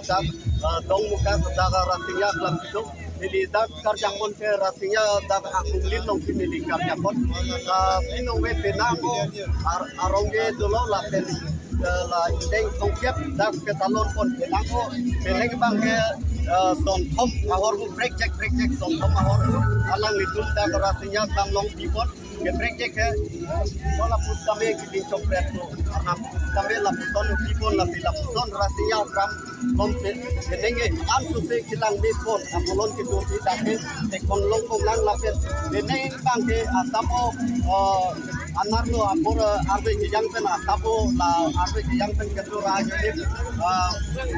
dak dong muka dak rasinya kelam itu jadi dak karjapon ke rasinya dak akumulin dong sini karjapon pino we penango arongge dulu la la indeng tongkiap dak ketalon pon penango peneng bang ke son thom ahor break check son thom ahor alang lidul dak rasinya tamlong pipon ke break check ke bola pustame ki chopret to karena pustame la puson pipon la puson rasinya ram kom penenge an tu se kilang pipon apolon ki tu dake te konlong komlang la pen peneng bang ke asamo anarno apor arbe yang pen asabo la arbe yang pen ke ra yo ni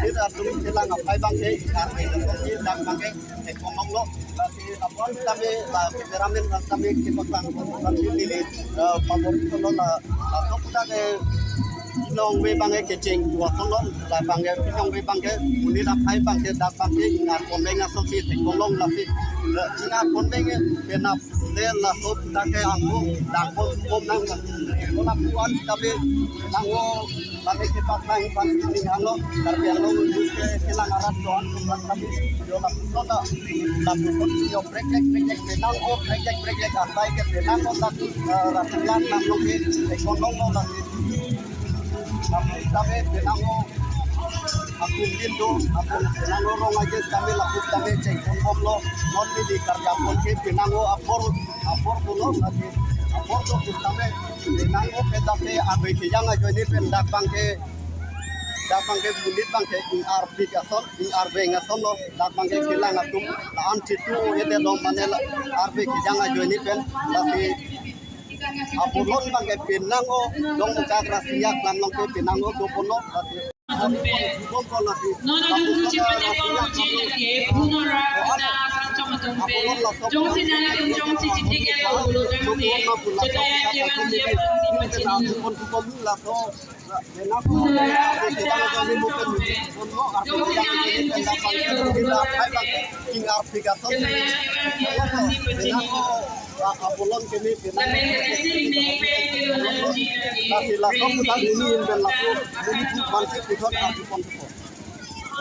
ida tu kilang apai bang ke arbe ni dak bang ke te konlong lo tapi apon kami la kameramen kami ki patang ini favorit lo la atau kita ke nong we bang ke ceng dua kolong la bang ke nong we bang ke uni la pai bang ke dak bang ke ngar koneng aso si te kolong la si ngar koneng ke na le la so kita ke anggo dak kom nang la puan kami nango kami ke patang pan ini halo karbi halo ke kilang arat doan kami yo la pusoda la pusod yo break menang o break asai ke menang o la rasilan nang lo ke te kolong lo la kami penango aku lindo aku penango rong aja kami lapus kami cek komplo non di karya pun ke penango apor dulu lagi apor tuh kami penango pedake abe ke yang aja ini pendak bangke bunit bangke ing arbi kason ing arbe ngason lo dak bangke kilang atum laan situ ede lo manela arbe ke yang aja ini pen lagi apulon bangke penango dong muka rasinya klam long ke penango dopono lagi apulon kini tapi langsung kita ini dan langsung ini masih ikut apulon itu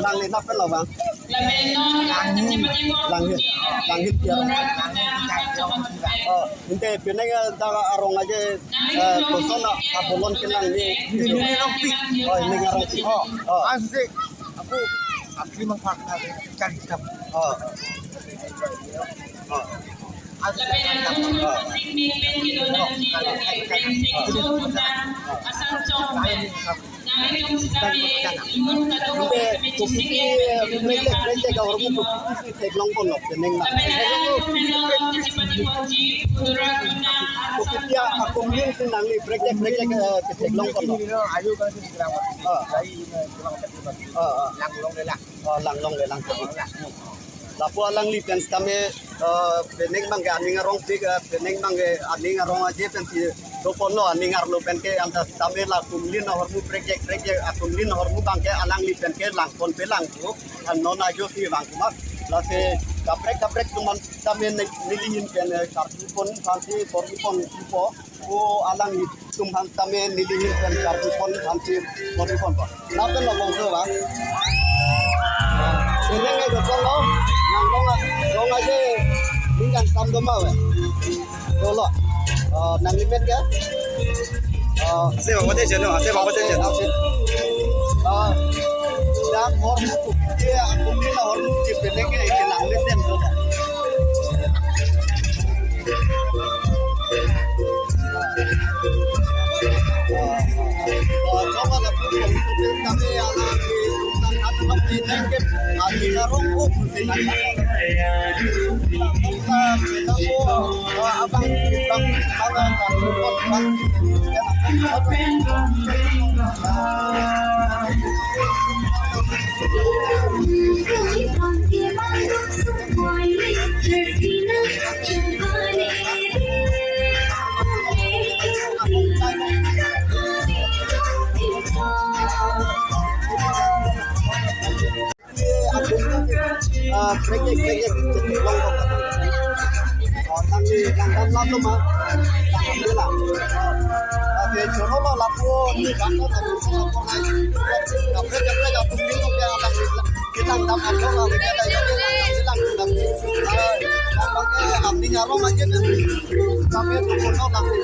langit apa lah bang langit ya inte penega daga arong aja kosong apulon kilang ini ini ngarang asik aku asli mengfakta cari kitab lapu alang litens kami beneng bang aning arong pig beneng bang aning arong aje pensi dopono aning arlo penke antas kami la kumlin hormu project akumlin hormu bang ke alang liten ke lang kon pelang tu non ajo si bang kumak lase kaprek tuman kami nilingin pen kartu pon fansi pon po o alang tumhan kami nilingin pen kartu pon fansi pon po napen lo bang bang beneng ke dopono nang aja dengan tam domba we dolo nang limit ke ase bawa te jeno dan hormu dia kumni la hormu ci beneng ke lang lesen dolo coba la kami ala Project lang lalu mah alhamdulillah oke jono lo lapo di kantor tapi lang dapat orang kita hilang tapi pakai artinya orang aja kami tuh nanti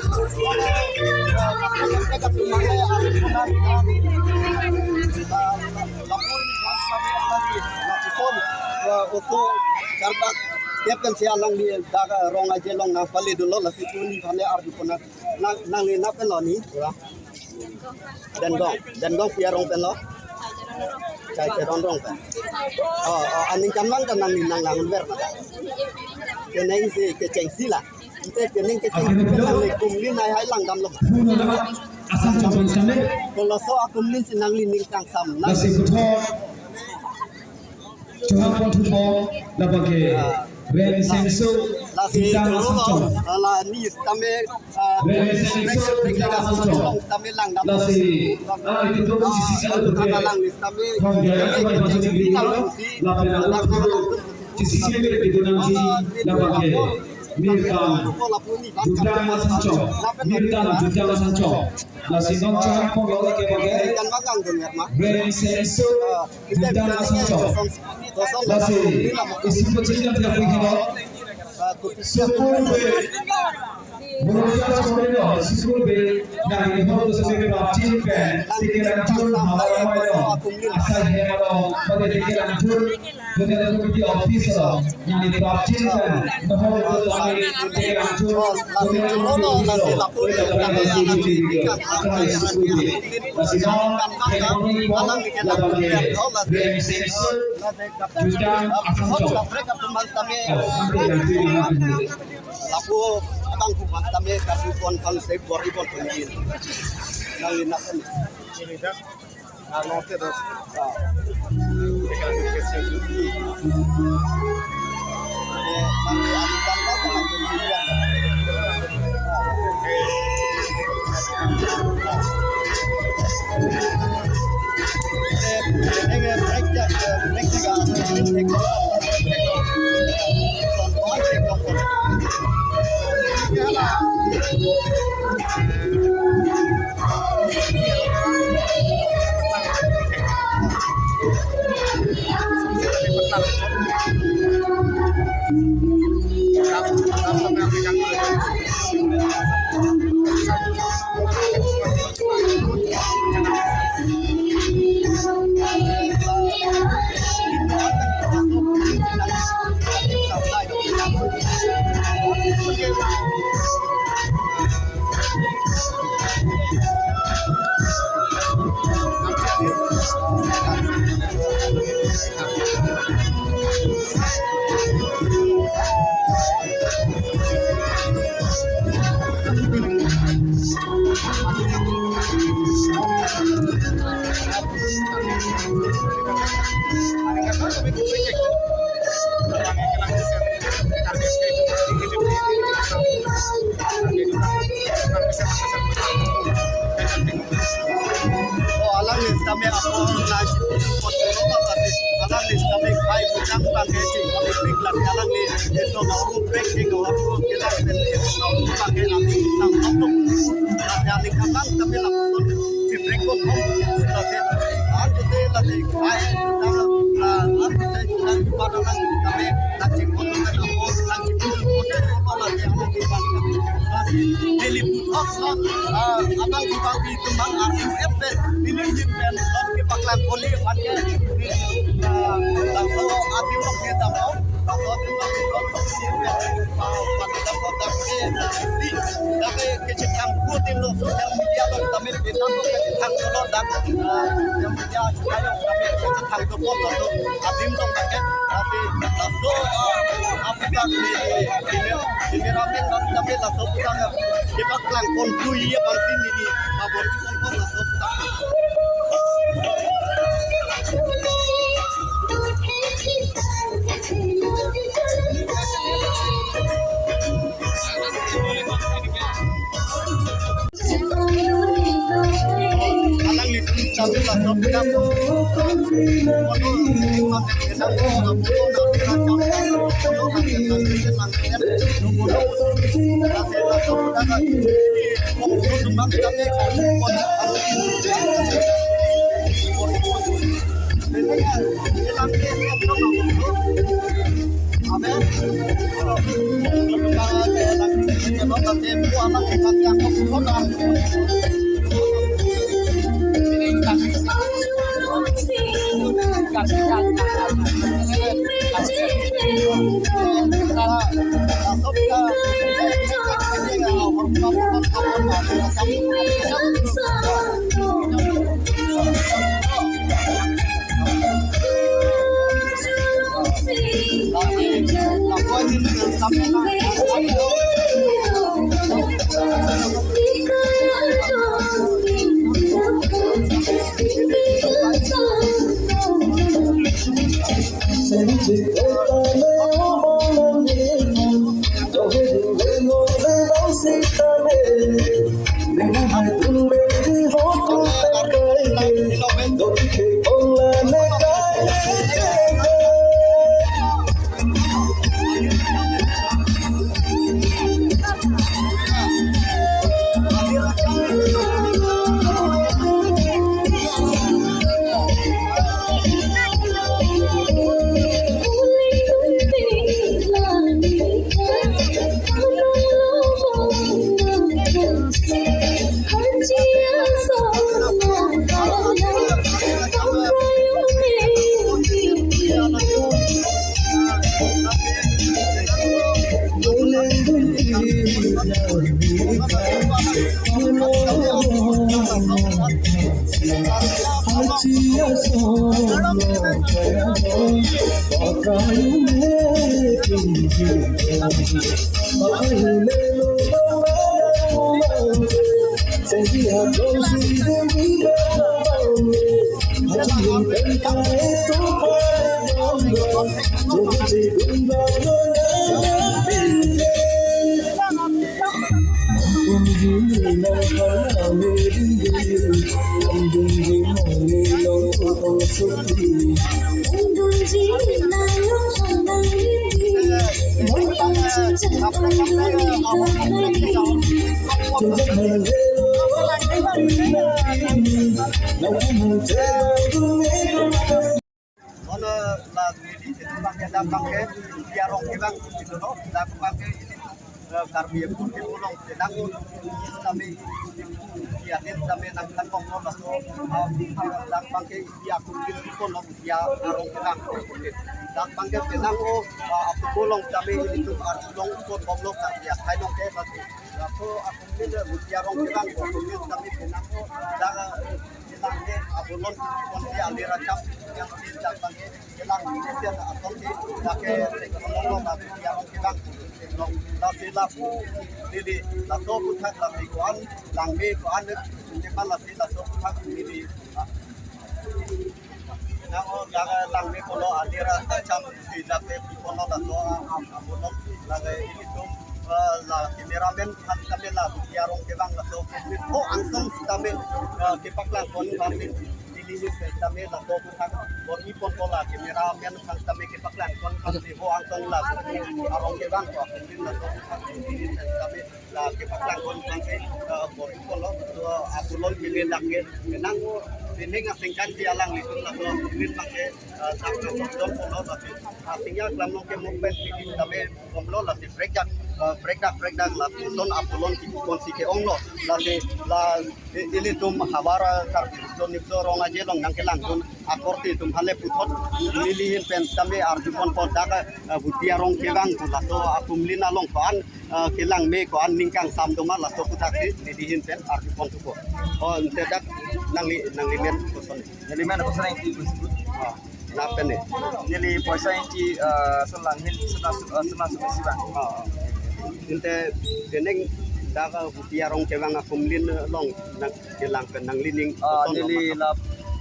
mereka semuanya harus benar lapor lagi lapor untuk karena tiap kan sialang di daga rong aja long nang pali dulu lah situ ni kami arju pun nang lina pelo ni dan gong pia rong pelo cai rong kan aning kamang kan nang nang ber mata keneng si keceng sila kita keneng keceng nang kumlin hai lang dam lo asam campur sampai kalau so akumlin sinang lining kang sam nang nasi kutor Johan Pontumo labage Ren Senso nasi jolo ala ni kami kami lang dam nasi itu tuh sisi kalau tuh lang ni kami sisi itu nanti labage Mirkan Judang Sancho Mirkan Judang Sancho nasi nongcang penggawa ke bagai kan magang dengar mah Ren Senso Judang Sancho nasi isi kecilnya tidak begini sepuluh Menurut sekolah sepuluh dari hulu sebagai wajib pikiran jur halaman mana asal hemalo pada pikiran jur dengan komite officer yang diwajib bahwa itu kami pikiran jur dengan komite lapor masih ekonomi malang Judang Asanco laku abang kubang kami kasih pon konsep 2000 pemilih nang linakan tidak nang terus kami apa lagi alang ni kami kai bukan pakai cing kami piklat alang ni itu nauru break di nauru kita itu nauru pakai nanti sang untuk nanti kamang kami lakukan di break pun nanti nanti lagi kai nanti saya juga pada kami nanti pun nanti apa lagi alang di Daily Food abang dibagi teman RUF ini jimpen di paklan poli pakai langsung api waktu kita mau langsung api waktu tapi kecekam kutin lo sosial media lo kami kita lo kecekam lo dan yang media kayu kami kecekam lo foto lo adim lo pakai tapi langsung apa ini ramen kami langsung kita di paklan konfui ya pasti ini abor konfui langsung sambil langsung kita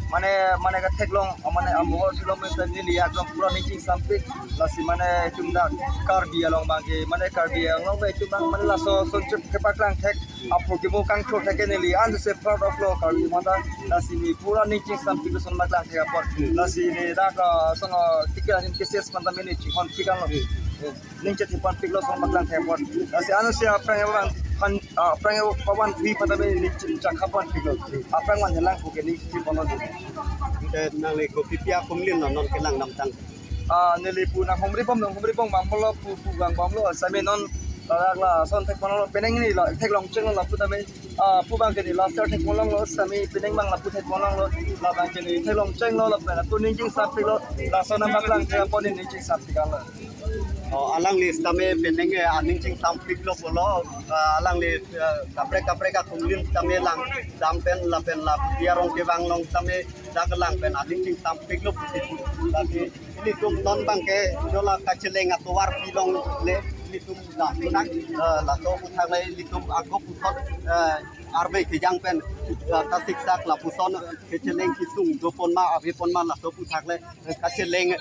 Mane ka theklong mane amor kilometer ni liya jong pura nicing sampik lasi mane tumda karbi along bangke mane karbi along be tumang mane laso sonchup kepaklang thek apo ki mo kang thok theke ni li and se proud of lo karbi manda lasi ni pura nicing sampik son maklang thek apor lasi ni da ka songo tikira ni keses manda mene chi hon pikang lo ninche thipan piklo son maklang thek apor lasi anu se aprang kan apa yang pawan pi pada me ni cakapan pikir apa yang manjelang bukan ni ti pono ni nang le ko pipia kumlin non kelang nam tang nili pu na homri pom bang molo pu bang bang lo sami non la son tek pono peneng ni la tek long cheng la pu tame pu bang ke ni la start tek pono lo sami peneng bang la pu tek pono lo la bang ke ni tek long cheng lo la pena tu ni jing sap lo la son nam bang te pon ni jing sap la alang list tame peneng aning ching sampik lo polo alang le kapre ka kumlin tame lang dampen la biarong ke bang long tame dagalang pen aning ching sampik lo lagi ini tum non bang ke jola kacheleng atwar pilong le litum da nak la to puthang le litum agop puthot arbe ke jang pen tasik sak la puson kacheleng kisung do pon ma abe pon ma la to puthak le kacheleng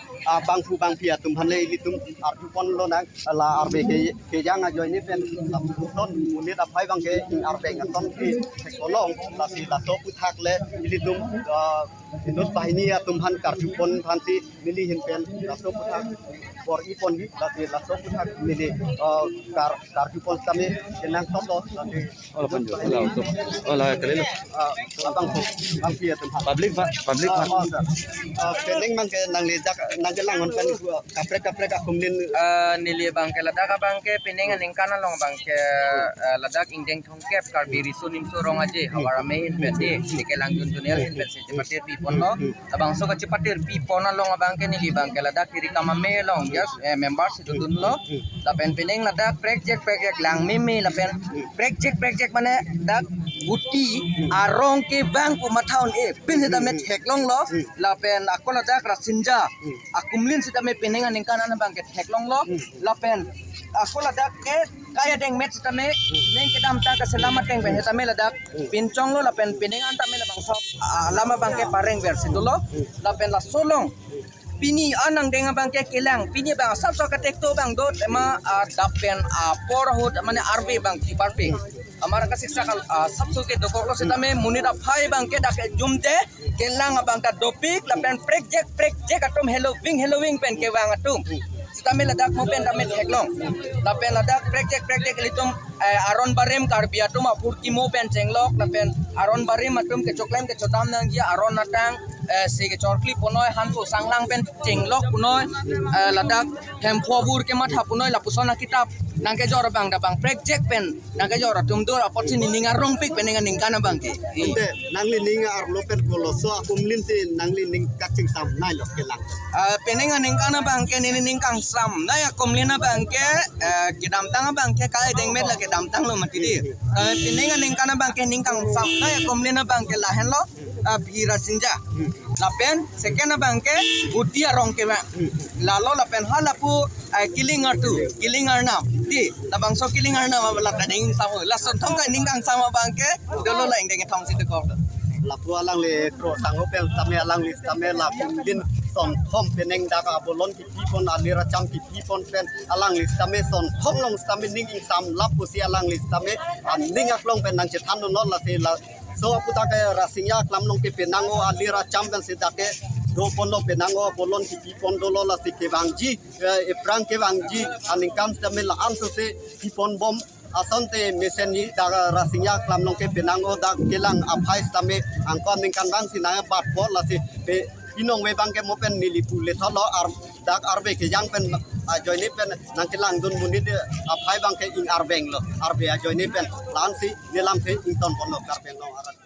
bang pu bang pia tum han le litum arju pon lo nak la arbe ke jang a joy ni pen la puson munit apai bang ke ing arbe ngaton ki kolong la si la to puthak le litum inut bahini atum han karju pon han si mili hin pen la to puthak por ipon ni la to puthak mili karju pon kami kenang toto lagi Olah panjo, olah kelelo. bang pia tum han Public pak. peneng mang ke nang le jak nang ke langon pen kapre ka kumlin nili bangke ladaka bangke pinengan ingkana long bangke ladak ingdeng thongkep karbiri sunim surong aje hawara mehin peti dikelang junjunial hin peti cepatir pipon lo abang so cepatir pipon long bangke nili bangke ladak kiri kama me long yes members itu dun lo lapen pineng ladak project lang mimi lapen project mana dak buti arong ke bang pu mathaun pin sita me thek long lo lapen aku ladak rasinja akumlin sita me pinengan ingkana bangke thek long lo lapen aku ladak ke kaya deng met sita me neng kedam ta ka selamat deng ben sita me ladak pincong lo lapen pinengan ta me labang sop lama bangke pareng versi lo lapen la solong pini anang dengan bangke kilang pini bang sab so katek to bang dot ema dapen porhut mane arbe bang ki parping amara ka siksa kal sab so ke dokor lo sita me munira phai bangke dak jumte kilang bang ka dopik lapen project atum hello wing pen ke bang atum sita me ladak mo pen damet heklong lapen ladak project litum aron barem karbia tum apurki mo pen cenglok lapen aron barem atum ke choklem ke chotam nang dia aron natang se ke chorkli ponoi hantu sanglang pen cenglok punoi ladak hempobur ke matha punoi lapusona kitab nangke jor bang da bang project pen nangke jor tum dor opportunity ninga rongpik penengan ningkana bang ke inde nangli ninga ar lopen koloso akumlin si nangli ning kacing sam nai lo kelang penengan ningkana bang ke nini ningkang sam na ya komlina bang ke kidam tanga bang ke kai deng met la kidam tang lo matidi penengan ningkana bang ke ningkang sam na ya komlina bang ke lahen lo bhira sinja lapen second bang ke utia rong ke bang lalo lapen halapu kilingar nam di labang so kilingar nam la kading sama lason thong kai ningkang sama bang ke dolo la ing deng thong situ ko lapu alang le tro sango pel tame alang lis tame la kumlin son thom peneng daga bolon ki pipon alira cham ki pipon pen alang lis tame son thom long tame ning ing sam lapu si alang lis tame ning aklong pen nang chetan no la se la so aputa ka rasinya klam long ke penango alira cham pen sidake do pono penango bolon ki pipon dolo la se ke bangji eprang ke bangji aning kam tame la anso se pipon bom asante meseni daga rasinya klam long ke penango dak kelang aphai tame angkon ningkan bang sinanga bat po la se pe inong we bang ke mopen nilipu le tholo ar dak arbe ke jang pen joy ni pen nang kelang dun munit aphai bang ke ing arbeng lo arbe joy ni pen lansi nilam ke ing ton pono karpen lo arat